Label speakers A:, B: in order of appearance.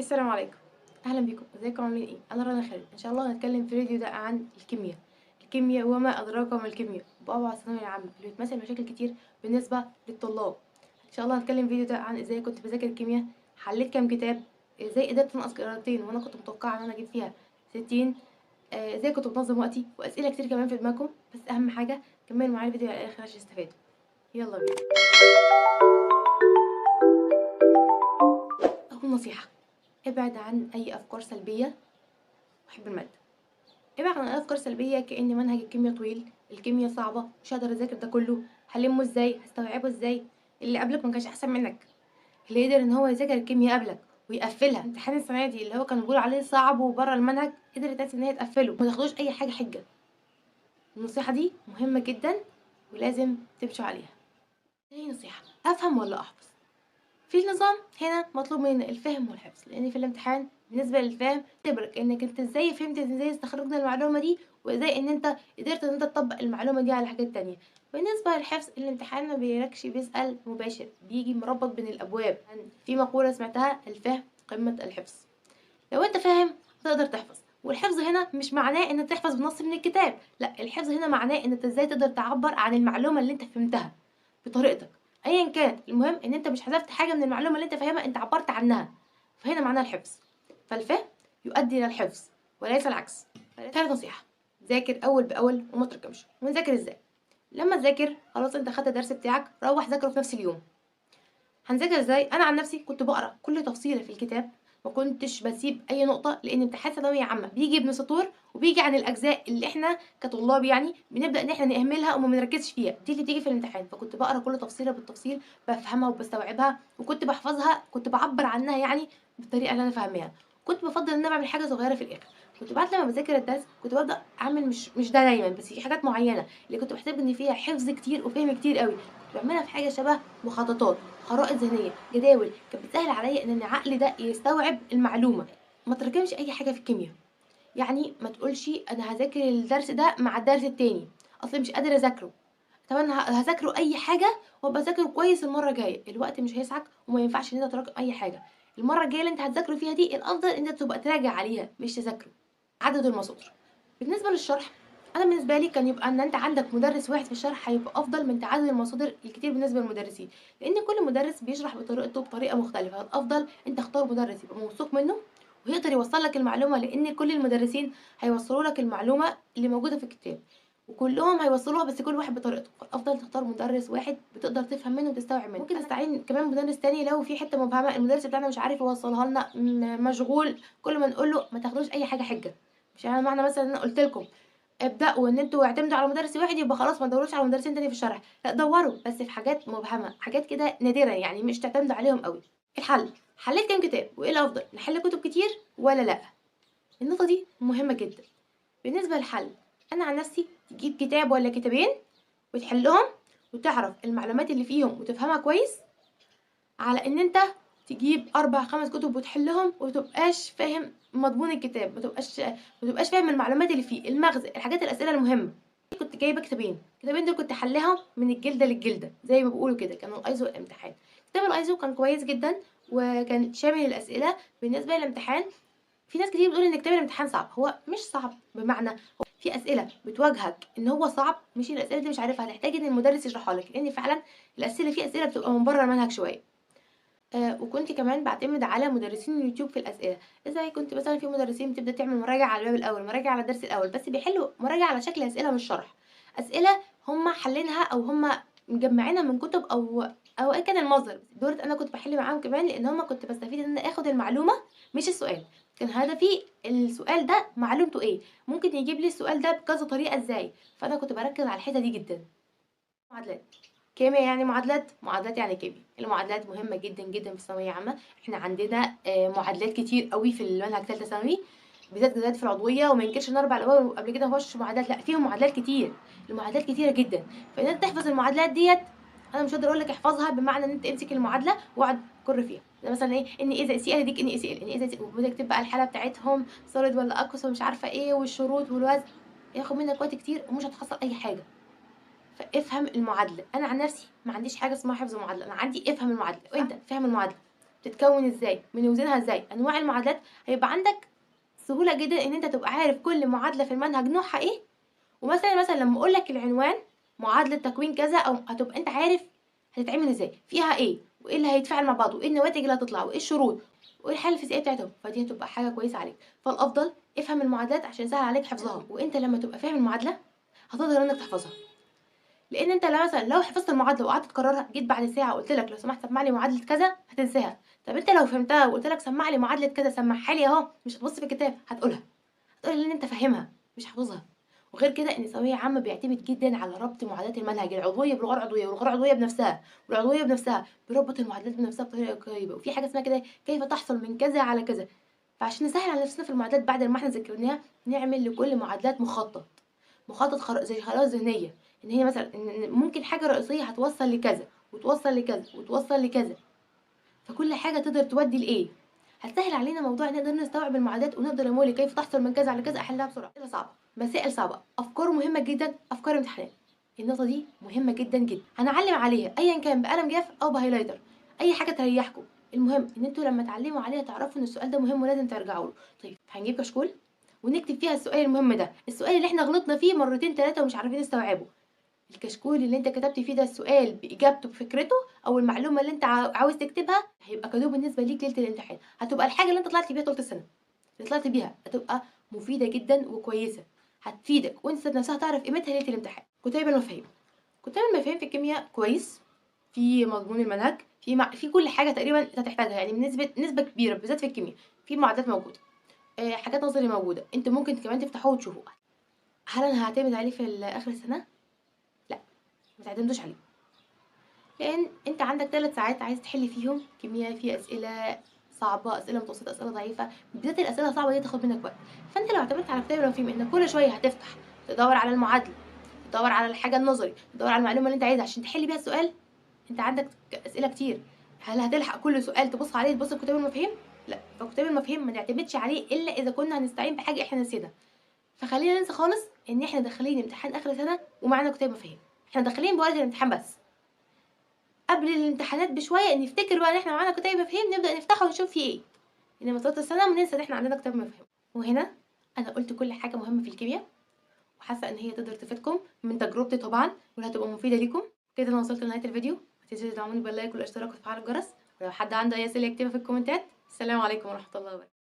A: السلام عليكم. اهلا بكم، ازيكم عاملين ايه؟ انا رنا خالد. ان شاء الله هنتكلم في الفيديو ده عن الكيمياء وما ادراك ما الكيمياء بابا الثانويه العامه اللي بتمثل مشاكل كتير بالنسبه للطلاب. ان شاء الله هنتكلم في الفيديو ده عن ازاي كنت بذاكر الكيمياء، حليت كام كتاب، ازاي قدرت انقص قراءتين وانا كنت متوقعه ان انا اجيب فيها 60، ازاي كنت بنظم وقتي، واسئله كتير كمان في دماغكم. بس اهم حاجه كملوا معايا الفيديو على الاخر عشان تستفادوا. يلا بينا. اول نصيحه، ابعد عن اي افكار سلبيه وحب الماده. ابعد عن الافكار السلبيه كأن منهج الكيمياء طويل، الكيمياء صعبه، مش هقدر اذاكر ده كله، هلمه ازاي، هستوعبه ازاي. اللي قبلك ما كانش احسن منك، اللي قدر ان هو يذاكر الكيمياء قبلك ويقفلها امتحان السنه دي اللي هو كان بيقول عليه صعب وبره المنهج، قدرت الناس ان هي تقفله. ما تاخدوش اي حاجه حجه. النصيحه دي مهمه جدا ولازم تمشوا عليها. تاني نصيحه، افهم ولا احفظ. في النظام هنا مطلوب مننا الفهم والحفظ، لان في الامتحان بالنسبه للفهم تبرك انك انت ازاي فهمت، ازاي استخرجنا المعلومه دي، وازاي ان انت قدرت ان انت تطبق المعلومه دي على حاجات تانية. بالنسبه للحفظ، الامتحان ما بيركش بيسال مباشر، بيجي مربط بين الابواب. في مقوله سمعتها: الفهم قمه الحفظ. لو انت فاهم هتقدر تحفظ. والحفظ هنا مش معناه ان تحفظ بنص من الكتاب، لا، الحفظ هنا معناه ان انت ازاي تقدر تعبر عن المعلومه اللي انت فهمتها بطريقتك ايا كان. المهم ان انت مش حذفت حاجه من المعلومه اللي انت فاهمها، انت عبرت عنها. فهنا معناه الحفظ. فالفهم يؤدي الى الحفظ وليس العكس. ثالث نصيحه، ذاكر اول باول وما تركمش. ونذاكر ازاي؟ لما تذاكر خلاص انت خدت الدرس بتاعك، روح ذاكره في نفس اليوم. هنذاكر ازاي؟ انا عن نفسي كنت بقرا كل تفصيله في الكتاب، ما كنتش بسيب اي نقطه، لان امتحان ثانويه عامه بيجي ابن سطور وبيجي عن الاجزاء اللي احنا كطلاب يعني بنبدا ان احنا نهملها وما بنركزش فيها، دي اللي بتيجي في الامتحان. فكنت بقرا كل تفصيله بالتفصيل، بفهمها وبستوعبها، وكنت بحفظها، كنت بعبر عنها يعني بالطريقه اللي انا فاهماها. كنت بفضل ان انا بعمل حاجه صغيره في الاخر. كنت بعد لما بذاكر الدرس كنت ببدا اعمل مش ده دايما، بس في حاجات معينه اللي كنت بحسب ان فيها حفظ كتير وفهم كتير قوي، كنت بعملها في حاجه شبه مخططات، خرائط ذهنيه، جداول، كانت بتسهل عليا ان العقل ده يستوعب المعلومه. ما تراكمش اي حاجه في الكيمياء. يعني ما تقولش انا هذاكر الدرس ده مع الدرس التاني، اصلا مش قادر اذاكره. طب انا هذاكره اي حاجه وابقى اذاكره كويس المره الجايه. الوقت مش هيسعك وما ينفعش ان انت تراكم اي حاجه. المره الجايه اللي انت هتذاكره فيها دي الافضل ان انت تبقى تراجع عليها مش تذاكره. عدد المصادر. بالنسبه للشرح، انا بالنسبه لي كان يبقى ان انت عندك مدرس واحد في الشرح هيبقى افضل من تعدد المصادر الكتير بالنسبه للمدرسين، لان كل مدرس بيشرح بطريقته بطريقه مختلفه. الافضل انت اختار مدرس يبقى موثوق منه ويقدر يوصل لك المعلومه، لان كل المدرسين هيوصلوا لك المعلومه اللي موجوده في الكتاب وكلهم هيوصلوها، بس كل واحد بطريقته. فالافضل تختار مدرس واحد بتقدر تفهم منه وتستوعب منه. ممكن تستعين كمان بمدرس تاني لو في حته مبهمه المدرس بتاعنا مش عارف يوصلها لنا، مشغول، كل ما نقول له ما تاخدوش اي حاجه حجه. مش يعني معنى مثلا ان انا قلت لكم ابداوا ان انتوا اعتمدوا على مدرس واحد يبقى خلاص ما تدوروش على مدرسين تاني في الشرح. لا، دوروا بس في حاجات مبهمه، حاجات كده نادره يعني، مش تعتمدوا عليهم قوي. الحل، حليت كام كتاب وايه الافضل، نحل كتب كتير ولا لا؟ النقطه دي مهمه جدا. بالنسبه للحل، انا عن نفسي تجيب كتاب ولا كتابين وتحلهم وتعرف المعلومات اللي فيهم وتفهمها كويس، على ان انت تجيب 4 5 كتب وتحلهم ومتبقاش فاهم مضمون الكتاب، متبقاش فاهم المعلومات اللي فيه، المغزى، الحاجات، الاسئله المهمه. كنت جايبه كتابين دول كنت حلهم من الجلده للجلده زي ما بيقولوا كده، كانوا الايزو الامتحان. كتاب الايزو كان كويس جدا وكان شامل الاسئله بالنسبه للامتحان. في ناس كتير بتقول ان كتاب الامتحان صعب، هو مش صعب، بمعنى هو في اسئله بتواجهك ان هو صعب، مش الاسئله دي مش عارفها هتحتاج ان المدرس يشرحها لك، لان فعلا الاسئله في اسئله بتبقى من بره المنهج شويه. وكنت كمان باعتمد على مدرسين اليوتيوب في الأسئلة. زي كنت مثلًا في مدرسين بتبدأ تعمل مراجعة على الباب الأول، مراجعة على الدرس الأول، بس بيحلوا مراجعة على شكل أسئلة مش شرح. أسئلة هم حالينها أو هم مجمعينها من كتب أو أيًا كان المصدر. دولة أنا كنت باحل معاهم كمان، لإن هم كنت باستفيد إن أنا آخد المعلومة مش السؤال. كان هدفي السؤال ده معلومته إيه، ممكن يجيب لي السؤال ده بكذا طريقة إزاي، فأنا كنت باركز على الحتة دي جدًا. معادلات. كيميا يعني معادلات يعني كيميا. المعادلات مهمة جدًا، جدًا في الثانوية عامة. إحنا عندنا معادلات كتير أوي في المنهج تالتة ثانوي، بالذات جدول في العضوية. وما انكرش إن 4 الأوائل وقبل كده ما فيهاش معادلات، لأ، فيهم معادلات كتير. المعادلات كتيرة جدًا، فإن أنت تحفظ المعادلات ديّة أنا مش هاقدر أقول لك احفظها بمعنى إن أنت امسك المعادلة واقعد كُر فيها. زي مثلًا إيه، إن زائد هاديك إن وتكتب بقى الحالة بتاعتهم solid والّا aqueous ومش عارفة إيه والشروط والوزن، هياخد منك وقت كتير ومش هتحصل أي حاجة. فافهم المعادله. انا عن نفسي ما عنديش حاجه اسمها حفظ المعادله، انا عندي افهم المعادله، وانت فاهم المعادله. بتتكون ازاي، بنوزنها ازاي، انواع المعادلات. هيبقى عندك سهوله جدا ان انت تبقى عارف كل معادله في المنهج نوعها ايه. ومثلا لما اقول لك العنوان معادله تكوين كذا، او هتبقى انت عارف هتتعمل ازاي، فيها ايه، وايه اللي هيتفاعل مع بعض، وايه النواتج اللي هتطلع، وايه الشروط، وايه الحاله الفيزيائيه بتاعتهم. فدي هتبقى حاجه كويسه عليك. فالافضل افهم المعادلات عشان سهل عليك حفظها. وانت لما تبقى فاهم المعادله هتقدر انك تحفظها. لان انت لو حفظت المعادله وقعدت تكررها، جيت بعد ساعه قلت لك لو سمحت سمع لي معادله كذا، هتنساها. طب انت لو فهمتها وقلت لك سمع لي معادله كذا، سمعها لي اهو، مش هتبص في الكتاب، هتقولها لان انت فاهمها مش حافظها. وغير كده ان ثانويه عامه بيعتمد جدا على ربط معادلات المنهج العضويه بالغير العضويه، والغير العضويه بنفسها، والعضويه بنفسها، بيربط المعادلات بنفسها بطريقه قريبه. وفي حاجه اسمها كده كيف تحصل من كذا على كذا. فعشان نسهل على نفسنا في المعادلات بعد ما احنا ذاكرناها، نعمل لكل معادلات مخطط زي خلايا ذهنيه. ان هي مثلا إن ممكن حاجه رئيسيه هتوصل لكذا، وتوصل لكذا، وتوصل لكذا. فكل حاجه تقدر تودي لايه. هتسهل علينا موضوع نقدر نستوعب المعادلات، ونقدر نقول كيف تحصل من كذا على كذا، احلها بسرعه. اسئله صعبه، مسائل صعبه، افكار مهمه جدا، افكار امتحانات. النقطه دي مهمه جدا جدا، هنعلم عليها ايا كان بقلم جاف او بهايلايتر، اي حاجه تريحكم. المهم ان انتوا لما تعلموا عليها تعرفوا ان السؤال ده مهم ولازم ترجعوا له. طيب هنجيب كشكول ونكتب فيها السؤال المهم ده، السؤال اللي احنا غلطنا فيه مرتين ثلاثه ومش عارفين نستوعبه. الكشكول اللي انت كتبت فيه ده السؤال باجابته بفكرته، او المعلومه اللي انت عاوز تكتبها، هيبقى كادو بالنسبه ليك ليله الامتحان. هتبقى الحاجه اللي انت طلعت بيها طول السنه، اللي طلعت بيها هتبقى مفيده جدا وكويسه، هتفيدك وانت ذات نفسها تعرف قيمتها ليله الامتحان. كتيب المفاهيم، كتيب المفاهيم في الكيمياء كويس، في مضمون المنهج، في كل حاجه تقريبا انت هتحتاجها، يعني نسبه كبيره بالذات في الكيمياء. في معادلات موجوده، حاجات نظري موجوده، انت ممكن كمان تفتحوه وتشوفوه. هل انا هعتمد عليه في اخر السنه؟ لا، ما تعتمدوش عليه. لان انت عندك 3 ساعات عايز تحل فيهم كيمياء، في اسئله صعبه، اسئله متوسطه، اسئله ضعيفه. بالذات الاسئله الصعبه دي تاخد منك وقت. فانت لو اعتمدت على كتاب المفاهيم ان كل شويه هتفتح تدور على المعادله، تدور على الحاجه النظري، تدور على المعلومه اللي انت عايزها عشان تحل بيها السؤال، انت عندك اسئله كتير. هل هتلحق كل سؤال تبص عليه تبص في كتاب المفاهيم؟ لا. فكتاب المفاهيم ما نعتمدش عليه الا اذا كنا هنستعين بحاجه احنا نسيتها. فخلينا ننسى خالص ان احنا داخلين امتحان اخر سنه ومعانا كتاب مفاهيم. احنا داخلين بورقه الامتحان بس. قبل الامتحانات بشويه نفتكر بقى ان احنا معانا كتاب مفاهيم، نبدا نفتحه ونشوف فيه ايه. انما طول السنه بننسى ان احنا عندنا كتاب مفاهيم. وهنا انا قلت كل حاجه مهمه في الكيمياء، وحاسه ان هي تقدر تفيدكم من تجربتي طبعا، وهتبقى مفيده ليكم. كده انا وصلت لنهايه الفيديو. ما تنسوش تدعموني باللايك والاشتراك وتفعيل الجرس. ولو حد عنده اي اسئله يكتبها في الكومنتات. السلام عليكم ورحمه الله وبركاته.